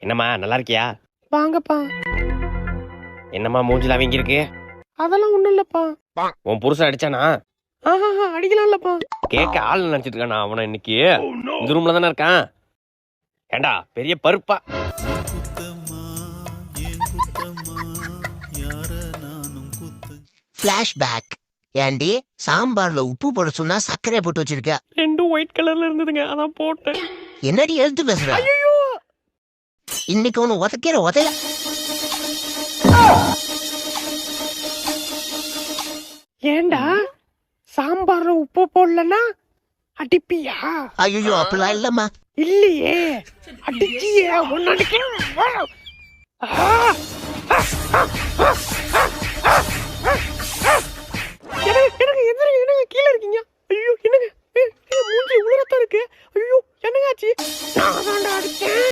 என்னம்மா நல்லா இருக்கியா? வாங்கப்பா. என்னம்மா மூஞ்சில அவங்க இருக்கு? அதெல்லாம் ஒண்ணும் இல்லப்பா. உன் புருஷன் அடிச்சானா? ஆஹா அடிக்கலாம் இல்லப்பா. கேட்க ஆள் நினைச்சிட்டு இருக்கானா அவனை இன்னைக்கு? இந்த ரூம்ல தானே இருக்கான். ஏண்டா பெரிய பருப்பா. ஃபிளாஷ்பேக். ஏண்டி சாம்பார்ல உப்பு போட சொன்னா சர்க்கரை போட்டு வச்சிருக்க? ரெண்டும் ஒயிட் கலர்ல இருந்ததுங்க, அதான் போட்டேன். என்னடி எழுத்து பேசுற? இன்னைக்கு ஒண்ணு உதைக்கிற உதைய. ஏண்டா சாம்பார்ல உப்பு போடலன்னா அடிப்பியா? ஐயோ அப்படிலாம் இல்லம்மா. இல்லையே, அடிச்சியே. ஒன்னு அடிக்க